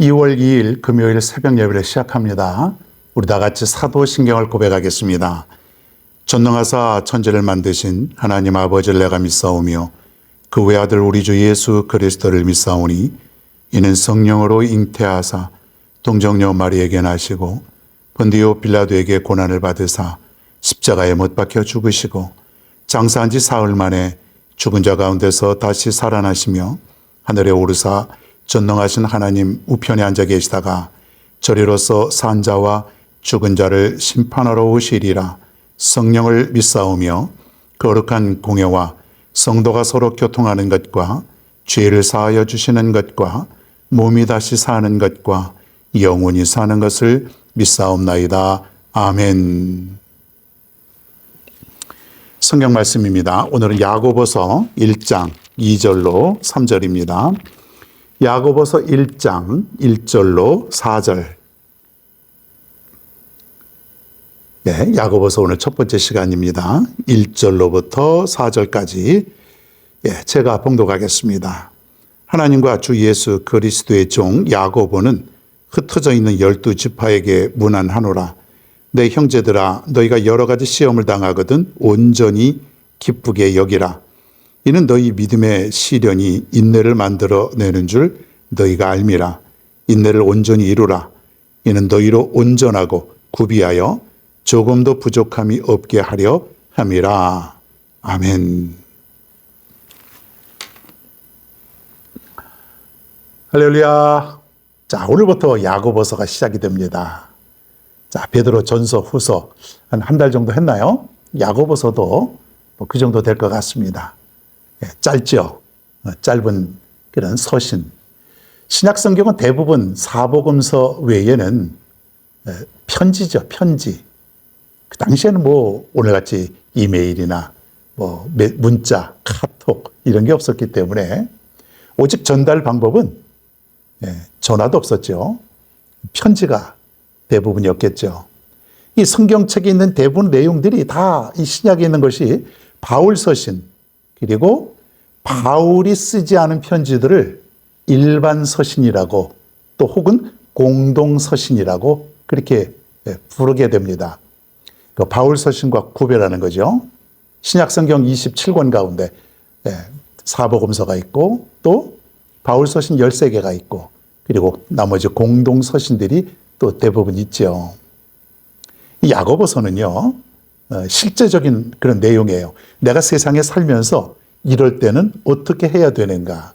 2월 2일 금요일 새벽 예배를 시작합니다. 우리 다 같이 사도신경을 고백하겠습니다. 전능하사 천지를 만드신 하나님 아버지를 내가 믿사오며 그 외아들 우리 주 예수 그리스도를 믿사오니 이는 성령으로 잉태하사 동정녀 마리에게 나시고 본디오 빌라도에게 고난을 받으사 십자가에 못 박혀 죽으시고 장사한 지 사흘 만에 죽은 자 가운데서 다시 살아나시며 하늘에 오르사 전능하신 하나님 우편에 앉아 계시다가 저리로서 산 자와 죽은 자를 심판하러 오시리라. 성령을 믿사오며 거룩한 공예와 성도가 서로 교통하는 것과 죄를 사하여 주시는 것과 몸이 다시 사는 것과 영원히 사는 것을 믿사옵나이다. 아멘. 성경 말씀입니다. 오늘은 야고보서 1장 2절로 3절입니다. 야고보서 1장 1절로 4절. 네, 야고보서 오늘 첫 번째 시간입니다. 1절로부터 4절까지 제가 봉독하겠습니다. 하나님과 주 예수 그리스도의 종 야고보는 흩어져 있는 12지파에게 문안하노라. 내 형제들아, 너희가 여러 가지 시험을 당하거든 온전히 기쁘게 여기라. 이는 너희 믿음의 시련이 인내를 만들어내는 줄 너희가 알미라. 인내를 온전히 이루라. 이는 너희로 온전하고 구비하여 조금도 부족함이 없게 하려 함이라. 아멘. 할렐루야. 자, 오늘부터 야고보서가 시작이 됩니다. 자, 베드로 전서 후서 한 달 정도 했나요? 야고보서도 그 정도 될 것 같습니다. 짧죠? 짧은 그런 서신. 신약 성경은 대부분 사복음서 외에는 편지죠, 편지. 그 당시에는 오늘같이 이메일이나 문자, 카톡 이런 게 없었기 때문에 오직 전달 방법은 전화도 없었죠. 편지가 대부분이었겠죠. 이 성경책에 있는 대부분 내용들이 다 이 신약에 있는 것이 바울 서신, 그리고 바울이 쓰지 않은 편지들을 일반 서신이라고 또 혹은 공동 서신이라고 그렇게 부르게 됩니다. 그 바울 서신과 구별하는 거죠. 신약 성경 27권 가운데 사복음서가 있고 또 바울 서신 13개가 있고 그리고 나머지 공동 서신들이 또 대부분 있죠. 이 야고보서는요, 실제적인 그런 내용이에요. 내가 세상에 살면서 이럴 때는 어떻게 해야 되는가.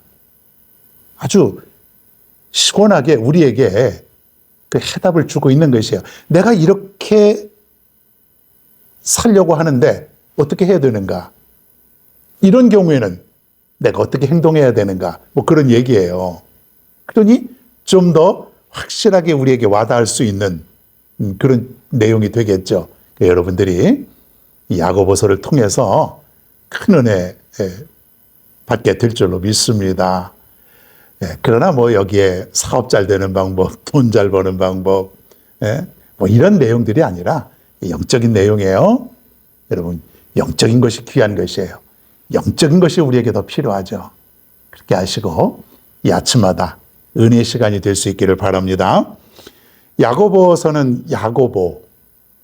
아주 시원하게 우리에게 그 해답을 주고 있는 것이에요. 내가 이렇게 살려고 하는데 어떻게 해야 되는가. 이런 경우에는 내가 어떻게 행동해야 되는가. 그런 얘기예요. 그러니 좀 더 확실하게 우리에게 와닿을 수 있는 그런 내용이 되겠죠. 여러분들이 이 야고보서를 통해서 큰 은혜 받게 될 줄로 믿습니다. 그러나 여기에 사업 잘 되는 방법, 돈 잘 버는 방법, 이런 내용들이 아니라 영적인 내용이에요. 여러분, 영적인 것이 귀한 것이에요. 영적인 것이 우리에게 더 필요하죠. 그렇게 하시고 이 아침마다 은혜의 시간이 될 수 있기를 바랍니다. 야고보서는 야고보,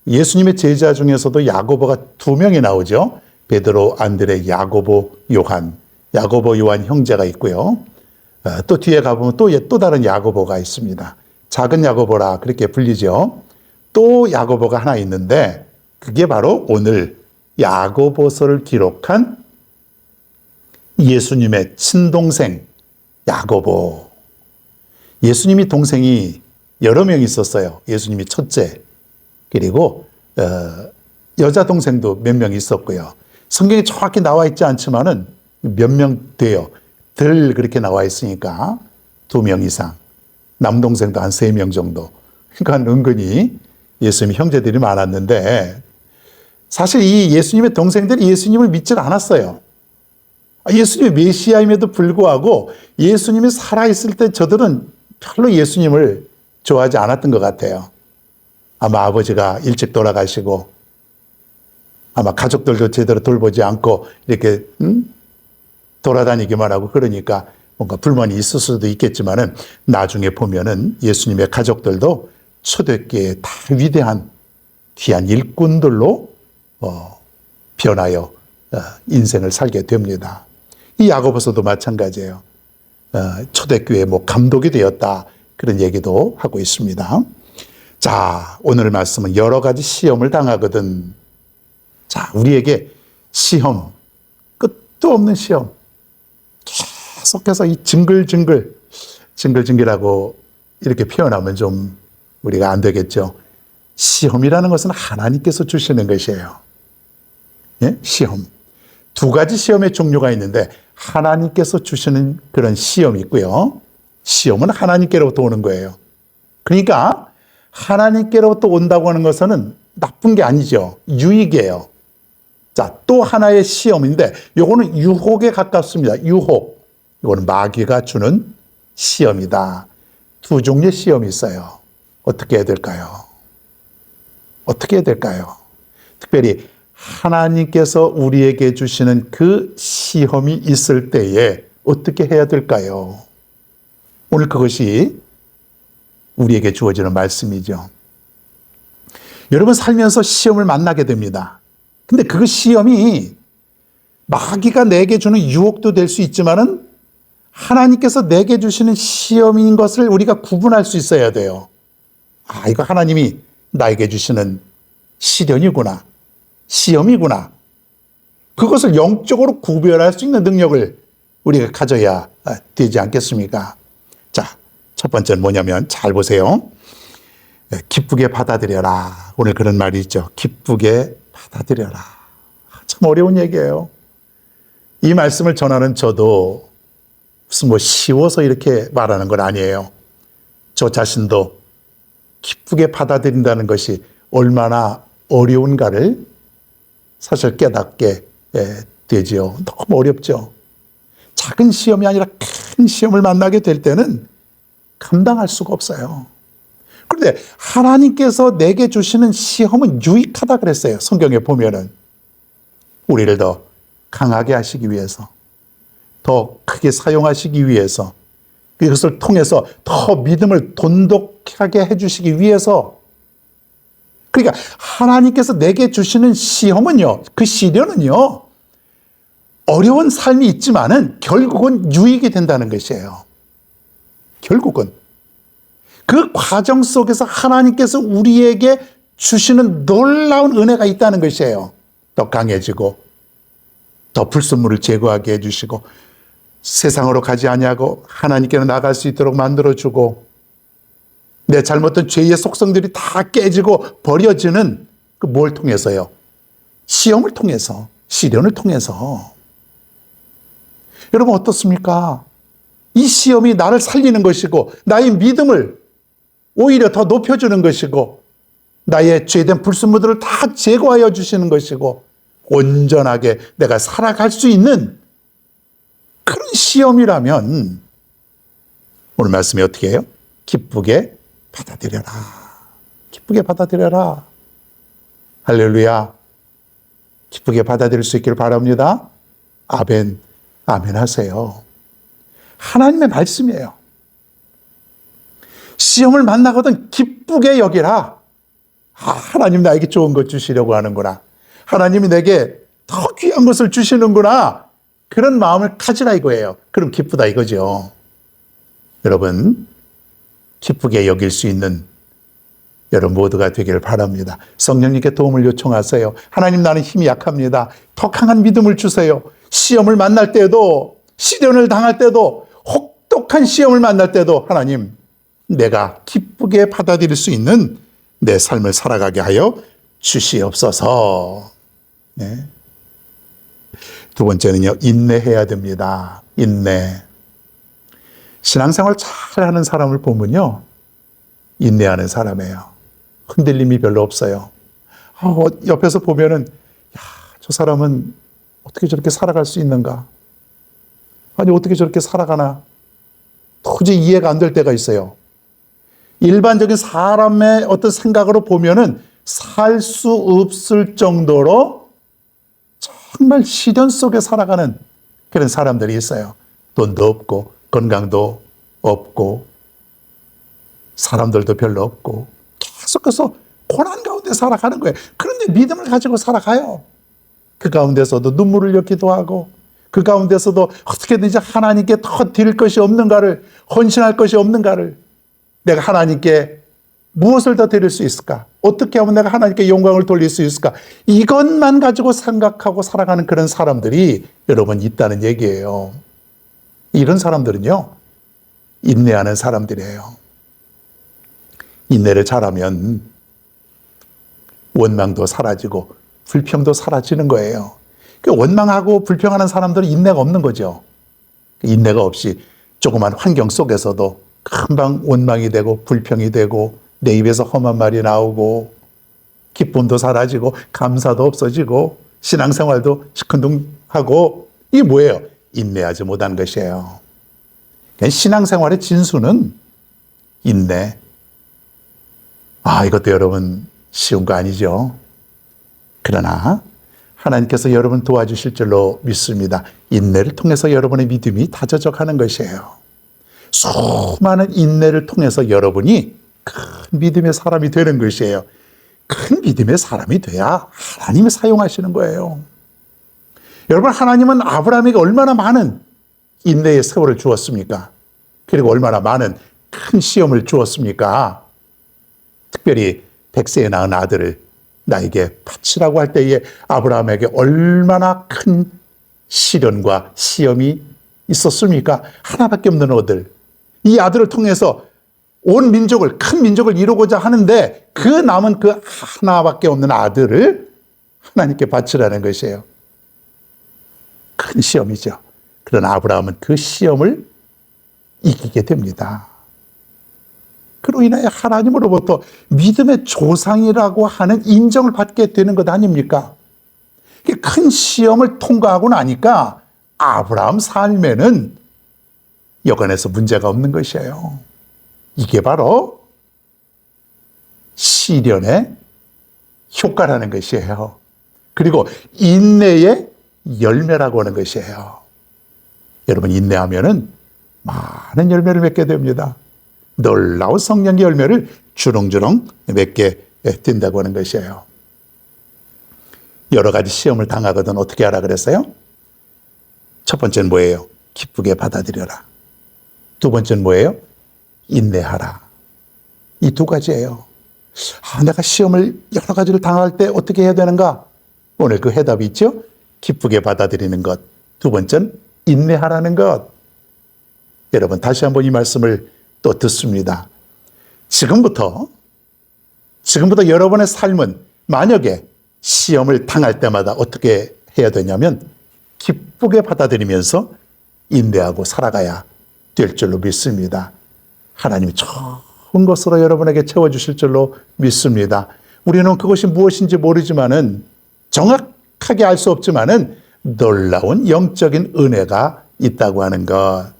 예수님의 제자 중에서도 야고보가 2명이 나오죠. 베드로, 안드레, 야고보, 요한. 야고보, 요한 형제가 있고요. 또 뒤에 가보면 또 다른 야고보가 있습니다. 작은 야고보라 그렇게 불리죠. 또 야고보가 하나 있는데 그게 바로 오늘 야고보서를 기록한 예수님의 친동생 야고보. 예수님이 동생이 여러 명 있었어요. 예수님이 첫째, 그리고 여자 동생도 몇 명 있었고요. 성경에 정확히 나와 있지 않지만은 몇 명 돼요. 들 그렇게 나와 있으니까 2명 이상. 남동생도 한 3명 정도. 그러니까 은근히 예수님 형제들이 많았는데 사실 이 예수님의 동생들이 예수님을 믿지 않았어요. 예수님이 메시아임에도 불구하고 예수님이 살아있을 때 저들은 별로 예수님을 좋아하지 않았던 것 같아요. 아마 아버지가 일찍 돌아가시고 아마 가족들도 제대로 돌보지 않고 이렇게 돌아다니기만 하고 그러니까 뭔가 불만이 있을 수도 있겠지만은 나중에 보면은 예수님의 가족들도 초대교회에 다 위대한 귀한 일꾼들로 변하여 인생을 살게 됩니다. 이 야고보서도 마찬가지예요. 초대교회 뭐 감독이 되었다 그런 얘기도 하고 있습니다. 자, 오늘 말씀은 여러 가지 시험을 당하거든. 자, 우리에게 시험, 끝도 없는 시험, 계속해서 이 징글징글하고 이렇게 표현하면 좀 우리가 안 되겠죠. 시험이라는 것은 하나님께서 주시는 것이에요. 예? 시험. 두 가지 시험의 종류가 있는데 하나님께서 주시는 그런 시험이 있고요. 시험은 하나님께로부터 오는 거예요. 그러니까 하나님께로부터 온다고 하는 것은 나쁜 게 아니죠. 유익이에요. 자, 또 하나의 시험인데 요거는 유혹에 가깝습니다. 유혹. 이거는 마귀가 주는 시험이다. 두 종류의 시험이 있어요. 어떻게 해야 될까요? 어떻게 해야 될까요? 특별히 하나님께서 우리에게 주시는 그 시험이 있을 때에 어떻게 해야 될까요? 오늘 그것이 우리에게 주어지는 말씀이죠. 여러분 살면서 시험을 만나게 됩니다. 근데 그 시험이 마귀가 내게 주는 유혹도 될 수 있지만은 하나님께서 내게 주시는 시험인 것을 우리가 구분할 수 있어야 돼요. 아, 이거 하나님이 나에게 주시는 시련이구나. 시험이구나. 그것을 영적으로 구별할 수 있는 능력을 우리가 가져야 되지 않겠습니까? 자, 첫 번째는 뭐냐면 잘 보세요. 기쁘게 받아들여라. 오늘 그런 말이 있죠. 기쁘게 받아들여라. 참 어려운 얘기예요. 이 말씀을 전하는 저도 무슨 뭐 쉬워서 이렇게 말하는 건 아니에요. 저 자신도 기쁘게 받아들인다는 것이 얼마나 어려운가를 사실 깨닫게 되지요. 너무 어렵죠. 작은 시험이 아니라 큰 시험을 만나게 될 때는 감당할 수가 없어요. 그런데 하나님께서 내게 주시는 시험은 유익하다 그랬어요. 성경에 보면은 우리를 더 강하게 하시기 위해서, 더 크게 사용하시기 위해서, 그것을 통해서 더 믿음을 돈독하게 해주시기 위해서. 그러니까 하나님께서 내게 주시는 시험은요, 그 시련은요, 어려운 삶이 있지만은 결국은 유익이 된다는 것이에요. 결국은 그 과정 속에서 하나님께서 우리에게 주시는 놀라운 은혜가 있다는 것이에요. 더 강해지고, 더 불순물을 제거하게 해주시고, 세상으로 가지 아니하고 하나님께로 나갈 수 있도록 만들어주고, 내 잘못된 죄의 속성들이 다 깨지고 버려지는 그 뭘 통해서요? 시험을 통해서, 시련을 통해서. 여러분 어떻습니까? 이 시험이 나를 살리는 것이고 나의 믿음을 오히려 더 높여주는 것이고 나의 죄된 불순물들을 다 제거하여 주시는 것이고 온전하게 내가 살아갈 수 있는 그런 시험이라면 오늘 말씀이 어떻게 해요? 기쁘게 받아들여라. 기쁘게 받아들여라. 할렐루야. 기쁘게 받아들일 수 있기를 바랍니다. 아멘, 아멘 하세요. 하나님의 말씀이에요. 시험을 만나거든 기쁘게 여기라. 아, 하나님 나에게 좋은 것 주시려고 하는구나. 하나님이 내게 더 귀한 것을 주시는구나. 그런 마음을 가지라 이거예요. 그럼 기쁘다 이거죠. 여러분, 기쁘게 여길 수 있는 여러분 모두가 되기를 바랍니다. 성령님께 도움을 요청하세요. 하나님, 나는 힘이 약합니다. 더 강한 믿음을 주세요. 시험을 만날 때도, 시련을 당할 때도, 혹독한 시험을 만날 때도 하나님, 내가 기쁘게 받아들일 수 있는 내 삶을 살아가게 하여 주시옵소서. 네. 두 번째는요, 인내해야 됩니다. 인내. 신앙생활 잘하는 사람을 보면요, 인내하는 사람이에요. 흔들림이 별로 없어요. 옆에서 보면은, 야, 저 사람은 어떻게 저렇게 살아갈 수 있는가? 아니, 어떻게 저렇게 살아가나? 도저히 이해가 안 될 때가 있어요. 일반적인 사람의 어떤 생각으로 보면은 살 수 없을 정도로 정말 시련 속에 살아가는 그런 사람들이 있어요. 돈도 없고 건강도 없고 사람들도 별로 없고 계속해서 고난 가운데 살아가는 거예요. 그런데 믿음을 가지고 살아가요. 그 가운데서도 눈물을 흘리기도 하고 그 가운데서도 어떻게든지 하나님께 더 드릴 것이 없는가를, 헌신할 것이 없는가를, 내가 하나님께 무엇을 더 드릴 수 있을까? 어떻게 하면 내가 하나님께 영광을 돌릴 수 있을까? 이것만 가지고 생각하고 살아가는 그런 사람들이 여러분 있다는 얘기예요. 이런 사람들은요, 인내하는 사람들이에요. 인내를 잘하면 원망도 사라지고 불평도 사라지는 거예요. 원망하고 불평하는 사람들은 인내가 없는 거죠. 인내가 없이 조그만 환경 속에서도 금방 원망이 되고 불평이 되고 내 입에서 험한 말이 나오고 기쁨도 사라지고 감사도 없어지고 신앙생활도 시큰둥하고, 이게 뭐예요? 인내하지 못한 것이에요. 신앙생활의 진수는 인내. 이것도 여러분 쉬운 거 아니죠? 그러나 하나님께서 여러분 도와주실 줄로 믿습니다. 인내를 통해서 여러분의 믿음이 다져져 가는 것이에요. 수많은 인내를 통해서 여러분이 큰 믿음의 사람이 되는 것이에요. 큰 믿음의 사람이 돼야 하나님이 사용하시는 거예요. 여러분, 하나님은 아브라함에게 얼마나 많은 인내의 세월을 주었습니까? 그리고 얼마나 많은 큰 시험을 주었습니까? 특별히 100세에 낳은 아들을 나에게 바치라고 할 때에 아브라함에게 얼마나 큰 시련과 시험이 있었습니까? 하나밖에 없는 아들. 이 아들을 통해서 온 민족을, 큰 민족을 이루고자 하는데 그 남은 그 하나밖에 없는 아들을 하나님께 바치라는 것이에요. 큰 시험이죠. 그러나 아브라함은 그 시험을 이기게 됩니다. 그로 인하여 하나님으로부터 믿음의 조상이라고 하는 인정을 받게 되는 것 아닙니까? 큰 시험을 통과하고 나니까 아브라함 삶에는 여간해서 문제가 없는 것이에요. 이게 바로 시련의 효과라는 것이에요. 그리고 인내의 열매라고 하는 것이에요. 여러분, 인내하면은 많은 열매를 맺게 됩니다. 놀라운 성령의 열매를 주렁주렁 맺게 된다고 하는 것이에요. 여러 가지 시험을 당하거든 어떻게 하라 그랬어요? 첫 번째는 뭐예요? 기쁘게 받아들여라. 두 번째는 뭐예요? 인내하라. 이 두 가지예요. 내가 시험을 여러 가지를 당할 때 어떻게 해야 되는가? 오늘 그 해답이 있죠? 기쁘게 받아들이는 것. 두 번째는 인내하라는 것. 여러분, 다시 한번 이 말씀을 또 듣습니다. 지금부터 여러분의 삶은 만약에 시험을 당할 때마다 어떻게 해야 되냐면 기쁘게 받아들이면서 인내하고 살아가야 될 줄로 믿습니다. 하나님이 좋은 것으로 여러분에게 채워주실 줄로 믿습니다. 우리는 그것이 무엇인지 모르지만은, 정확하게 알 수 없지만은 놀라운 영적인 은혜가 있다고 하는 것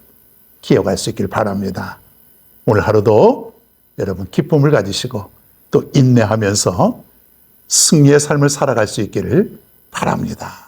기억할 수 있길 바랍니다. 오늘 하루도 여러분 기쁨을 가지시고 또 인내하면서 승리의 삶을 살아갈 수 있기를 바랍니다.